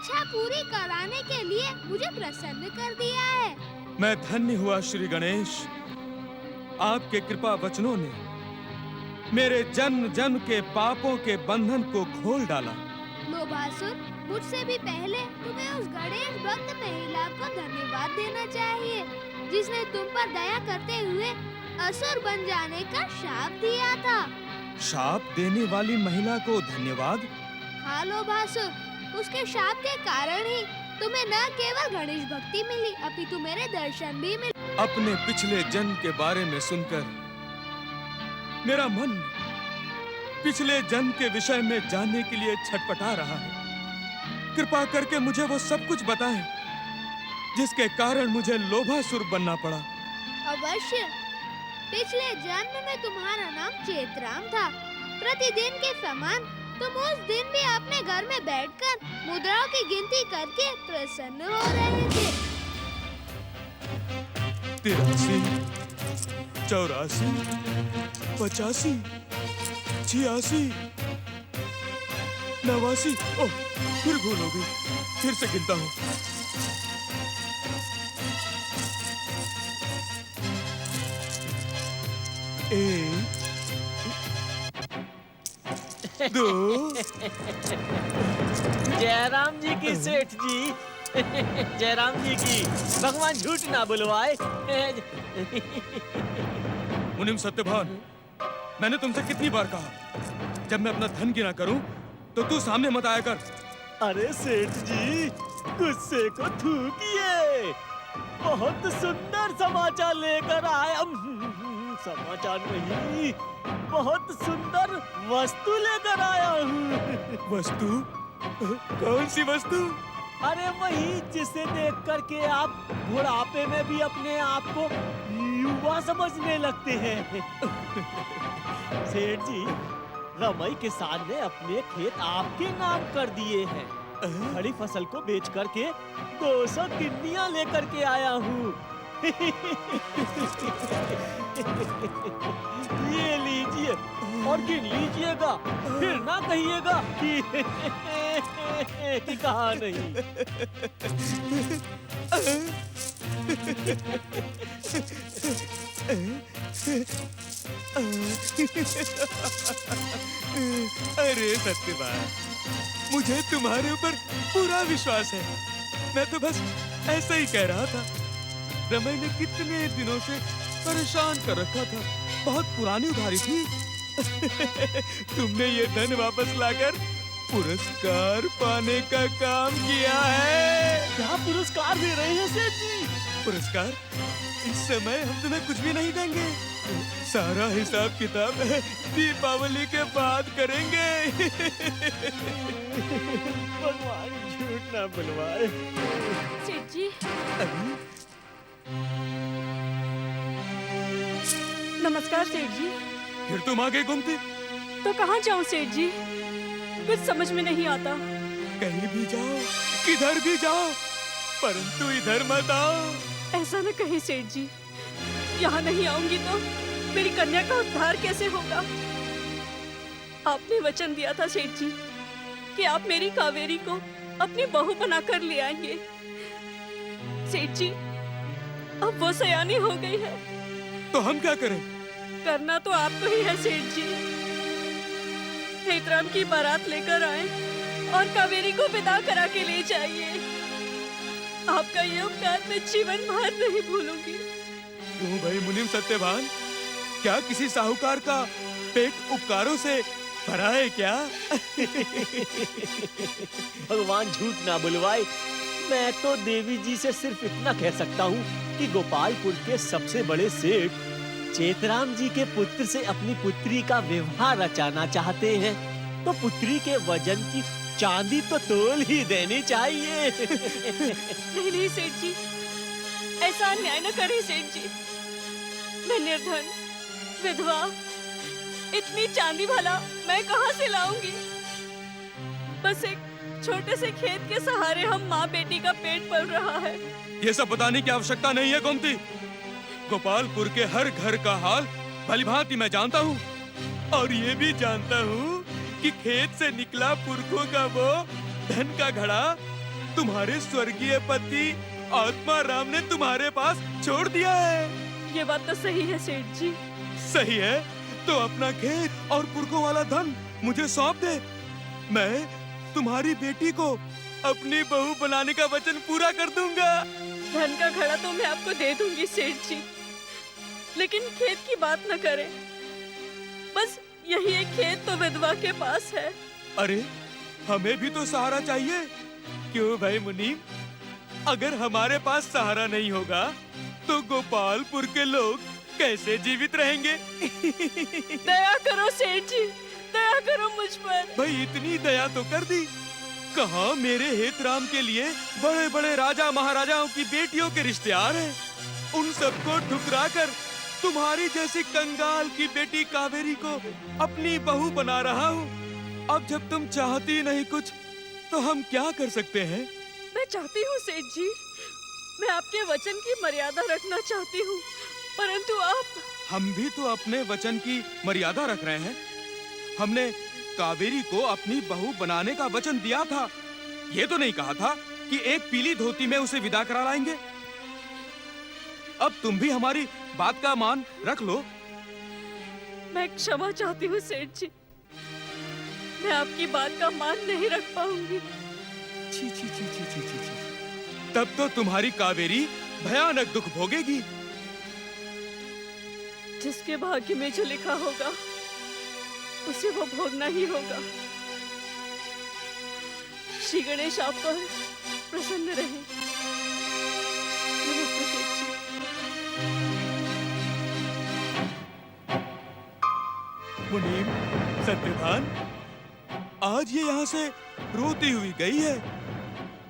इच्छा पूरी कराने के लिए मुझे प्रसन्न कर दिया है। मैं धन्य हुआ श्री गणेश। आपके कृपा वचनों ने मेरे जन्म जन्म के पापों के बंधन को खोल डाला। लोभासुर, मुझसे भी पहले तुम्हें उस गणेश भक्त महिला को धन्यवाद देना चाहिए जिसने तुम पर दया करते हुए असुर बन जाने का शाप दिया था। शाप देने वाली महिला को धन्यवाद? हाँ लोभासुर, उसके शाप के कारण ही तुम्हें न केवल गणेश भक्ति मिली अपितु मेरे दर्शन भी मिले। अपने पिछले जन्म के बारे में सुनकर मेरा मन पिछले जन्म के विषय में जानने के लिए छटपटा रहा है। कृपा करके मुझे वो सब कुछ बताएं जिसके कारण मुझे लोभासुर बनना पड़ा। अवश्य। पिछले जन्म में तुम्हारा नाम चेतराम था। प्रतिदिन के समान तुम उस दिन भी अपने घर में बैठकर मुद्राओं की गिनती करके प्रसन्न हो रहे थे। 83, 84, 85, 86, 89। ओह, फिर भूल हो गई। फिर से गिनता हूँ। 1, 2। जयराम जी की सेठ जी। जयराम जी की। भगवान झूठ ना बुलवाए। मुनिम सत्यभान, मैंने तुमसे कितनी बार कहा जब मैं अपना धन गिना करूं तो तू सामने मत आया कर। अरे सेठ जी, गुस्से को थूकिए। बहुत सुंदर समाचार लेकर आया। समाचार नहीं, बहुत सुंदर वस्तु लेकर आया हूँ। वस्तु? कौन सी वस्तु? अरे वही जिसे देख करके आप बुढ़ापे में भी अपने आप को युवा समझने लगते हैं। सेठ जी, रमई किसान ने अपने खेत आपके नाम कर दिए हैं। खड़ी फसल को बेच करके 200 किन्नियां लेकर के आया हूँ। ये लीजिए और गिन लीजिएगा, फिर ना कहिएगा कि कहा नहीं। अरे सत्यवान, मुझे तुम्हारे ऊपर पूरा विश्वास है। मैं तो बस ऐसा ही कह रहा था। रमई ने कितने दिनों से परेशान कर रखा था। बहुत पुरानी उधारी थी। तुमने ये धन वापस लाकर पुरस्कार पाने का काम किया है। क्या पुरस्कार दे रहे हैं सेठ जी? पुरस्कार? इस समय हम तुम्हें कुछ भी नहीं देंगे। सारा हिसाब किताब दीपावली के बाद करेंगे। भगवान झूठ ना बुलवाए। सेठ जी, नमस्कार सेठ जी। फिर तुम आ गई घूमती? तो कहाँ जाऊँ सेठ जी, कुछ समझ में नहीं आता। कहीं भी जाओ, किधर भी जाओ, परंतु इधर मत आओ। ऐसा न कहे सेठ जी, यहाँ नहीं आऊंगी तो मेरी कन्या का उद्धार कैसे होगा? आपने वचन दिया था सेठ जी कि आप मेरी कावेरी को अपनी बहू बनाकर ले आएंगे। सेठ जी, अब वो सयानी हो गई है। तो हम क्या करें? करना तो आपको ही है सेठ जी। हेतराम की बारात लेकर आए और कावेरी को विदा करा के ले जाइए। आपका ये उपकार मैं जीवन भर नहीं भूलूंगी। क्यों भाई मुनिम सत्यवान, क्या किसी साहूकार का पेट उपकारों से भरा है क्या? भगवान झूठ ना बुलवाए। मैं तो देवी जी से सिर्फ इतना कह सकता हूँ कि गोपालपुर के सबसे बड़े सेठ चेतराम जी के पुत्र से अपनी पुत्री का विवाह रचाना चाहते हैं, तो पुत्री के वजन की चांदी तो तोल ही देनी चाहिए। नहीं नहीं सेठ जी, ऐसा अन्याय न करें सेठ जी। मैं निर्धन विधवा, इतनी चांदी भला मैं कहाँ से लाऊंगी? बस एक छोटे से खेत के सहारे हम माँ बेटी का पेट पल रहा है। ये सब बताने की आवश्यकता नहीं है गोमती। गोपालपुर के हर घर का हाल भलीभांति मैं जानता हूँ, और ये भी जानता हूँ कि खेत से निकला पुरखों का वो धन का घड़ा तुम्हारे स्वर्गीय पति आत्मा राम ने तुम्हारे पास छोड़ दिया है। ये बात तो सही है सेठ जी। सही है तो अपना खेत और पुरखों वाला धन मुझे सौंप दे। मैं तुम्हारी बेटी को अपनी बहू बनाने का वचन पूरा कर दूंगा। धन का घड़ा तो मैं आपको दे दूंगी सेठ जी, लेकिन खेत की बात न करें। बस यही एक खेत तो विधवा के पास है। अरे हमें भी तो सहारा चाहिए। क्यों भाई मुनीम, अगर हमारे पास सहारा नहीं होगा तो गोपालपुर के लोग कैसे जीवित रहेंगे? दया करो सेठ जी, दया करो मुझ पर। भाई इतनी दया तो कर दी। कहाँ मेरे हेतराम के लिए बड़े बड़े राजा महाराजाओं की बेटियों के रिश्तेदार हैं। उन सबको ठुकरा कर तुम्हारी जैसी कंगाल की बेटी कावेरी को अपनी बहू बना रहा हूँ। अब जब तुम चाहती नहीं कुछ तो हम क्या कर सकते हैं? मैं चाहती हूँ सेठ जी, मैं आपके वचन की मर्यादा रखना चाहती हूँ, परंतु आप। हम भी तो अपने वचन की मर्यादा रख रहे हैं। हमने कावेरी को अपनी बहू बनाने का वचन दिया था। ये तो नहीं कहा था कि एक पीली धोती में उसे विदा करा लाएंगे। अब तुम भी हमारी बात का मान रख लो। मैं क्षमा चाहती हूँ सेठ जी, मैं आपकी बात का मान नहीं रख पाऊंगी। छी छी छी छी छी छी छी। तब तो तुम्हारी कावेरी भयानक दुख भोगेगी। जिसके भाग्य में जो लिखा होगा उसे वो भोगना ही होगा। श्री गणेश आप पर प्रसन्न रहे। नमस्ते सेठ जी। मुनीम, सत्यवान, आज ये यहाँ से रोती हुई गई है,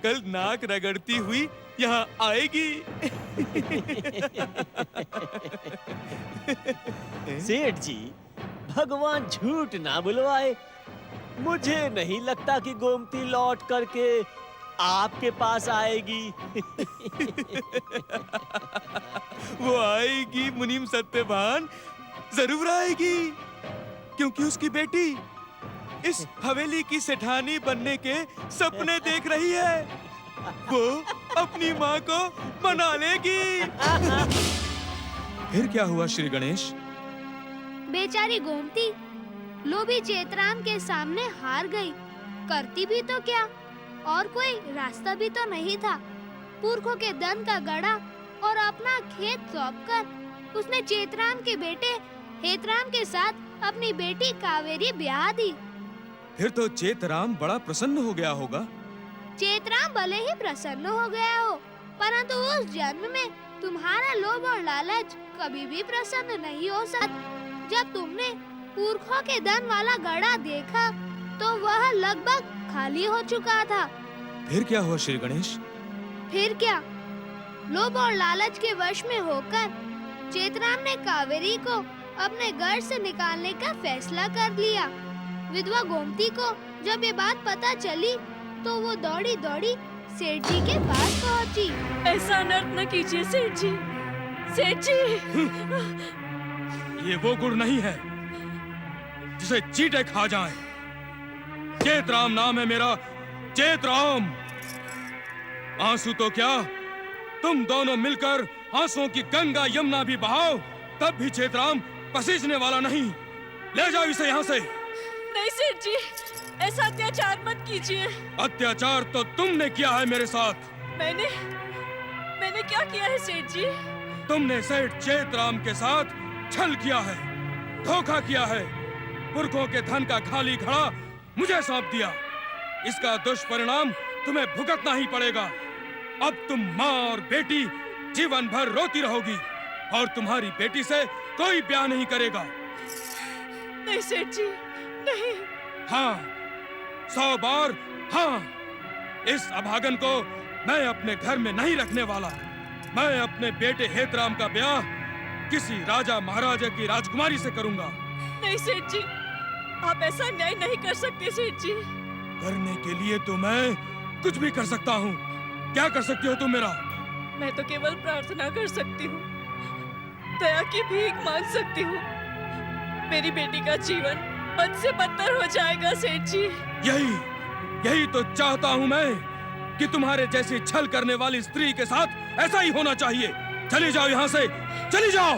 कल नाक रगड़ती हुई यहाँ आएगी। सेठ जी, भगवान झूठ ना बुलवाए। मुझे नहीं लगता कि गोमती लौट करके आपके पास आएगी। वो आएगी मुनीम सत्यवान, जरूर आएगी, क्योंकि उसकी बेटी इस हवेली की सेठानी बनने के सपने देख रही है। वो अपनी माँ को मना लेगी। फिर क्या हुआ श्री गणेश? बेचारी गोमती लोभी चेतराम के सामने हार गई। करती भी तो क्या, और कोई रास्ता भी तो नहीं था। पुरखों के धन का गड़ा और अपना खेत सौंपकर उसने चेतराम के बेटे हेतराम के साथ अपनी बेटी कावेरी ब्याह दी। फिर तो चेतराम बड़ा प्रसन्न हो गया होगा। चेतराम भले ही प्रसन्न हो गया हो, परंतु उस जन्म में तुम्हारा लोभ और लालच कभी भी प्रसन्न नहीं हो सकता। जब तुमने पुरखों के धन वाला घड़ा देखा तो वह लगभग खाली हो चुका था। फिर क्या हुआ श्री गणेश? फिर क्या, लोभ और लालच के वश में होकर चेतराम ने कावेरी को अपने घर से निकालने का फैसला कर लिया। विधवा गोमती को जब ये बात पता चली तो वो दौड़ी दौड़ी सेठ जी के पास पहुंची। ऐसा अनर्थ न कीजिए सेठ जी। सेठ जी, ये वो गुड़ नहीं है जिसे चींटे खा जाएं। चेतराम नाम है मेरा, चेतराम। आंसू तो क्या, तुम दोनों मिलकर आंसुओं की गंगा यमुना भी बहाओ, तब भी चेतराम पसीजने वाला नहीं। ले जाओ इसे यहाँ से। नहीं सेठ जी, ऐसा अत्याचार मत कीजिए। अत्याचार तो तुमने किया है मेरे साथ। मैंने क्या किया है सेठ जी? तुमने सेठ चेतराम के साथ छल किया है, धोखा किया है, पुरखों के धन का खाली घड़ा मुझे सौंप दिया। इसका दुष्परिणाम तुम्हें भुगतना ही पड़ेगा। अब तुम माँ और बेटी जीवन भर रोती रहोगी और तुम्हारी बेटी से कोई ब्याह नहीं करेगा। नहीं सेठ जी, नहीं। हाँ, 100 बार हाँ। इस अभागन को मैं अपने घर में नहीं रखने वाला। मैं अपने बेटे हेतराम का ब्याह किसी राजा महाराजा की राजकुमारी से करूंगा। नहीं सेठ जी, आप ऐसा न्याय नहीं कर सकते सेठ जी। करने के लिए तो मैं कुछ भी कर सकता हूँ। क्या कर सकती हो तुम मेरा? मैं तो केवल प्रार्थना कर सकती हूँ, दया की भीख मांग सकती हूँ। मेरी बेटी का जीवन बद से बदतर हो जाएगा सेठ जी। यही तो चाहता हूँ मैं कि तुम्हारे जैसी छल करने वाली स्त्री के साथ ऐसा ही होना चाहिए। चली जाओ यहाँ से, चली जाओ।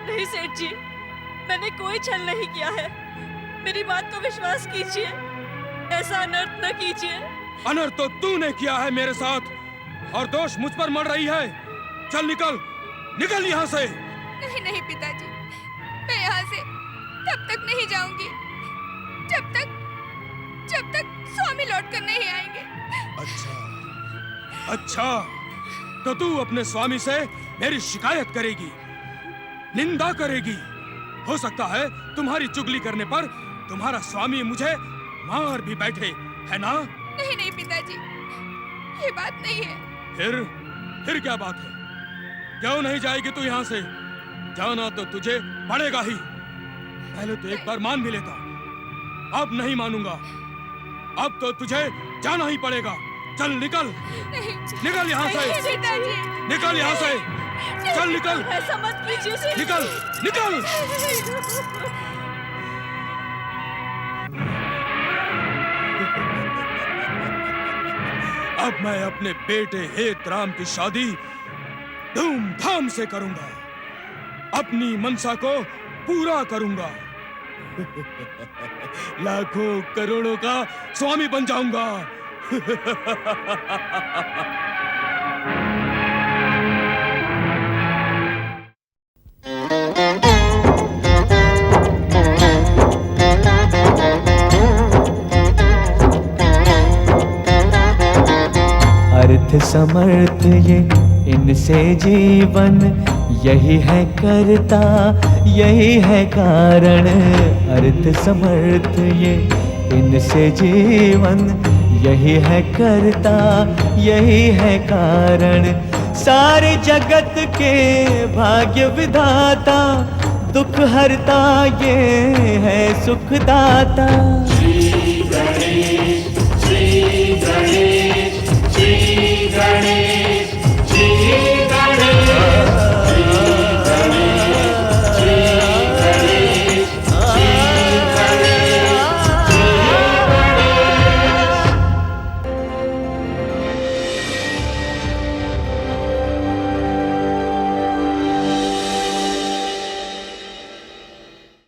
नहीं सेठ जी, मैंने कोई छल नहीं किया है। मेरी बात को विश्वास कीजिए, ऐसा अनर्थ न कीजिए। अनर्थ तो तूने किया है मेरे साथ, और दोष मुझ पर मर रही है। चल निकल, निकल यहाँ से। नहीं नहीं पिताजी, मैं यहाँ से तब तक नहीं जाऊंगी जब तक स्वामी लौट कर नहीं आएंगे। अच्छा, तो तू अपने स्वामी से मेरी शिकायत करेगी, निंदा करेगी। हो सकता है तुम्हारी चुगली करने पर तुम्हारा स्वामी मुझे मार भी बैठे, है ना? नहीं नहीं पिताजी, ये बात नहीं है। फिर क्या बात है? क्यों नहीं जाएगी तू यहाँ से? जाना तो तुझे पड़ेगा ही। पहले तो एक बार मान भी लेता, अब नहीं मानूंगा। अब तो तुझे जाना ही पड़ेगा। चल निकल, निकल यहाँ से, पिताजी, निकल यहाँ से, चल निकल, ऐसा मत कीजिए सेठ जी। निकल, निकल। अब मैं अपने बेटे हेतराम की शादी धूमधाम से करूंगा, अपनी मनसा को पूरा करूंगा। लाखों करोड़ों का स्वामी बन जाऊंगा। अर्थ समर्थ ये इनसे जीवन, यही है करता यही है कारण। अर्थ समर्थ ये इनसे जीवन, यही है करता यही है कारण। सारे जगत के भाग्य विधाता, दुख हरता ये है सुखदाता। श्री गणेश, श्री गणेश।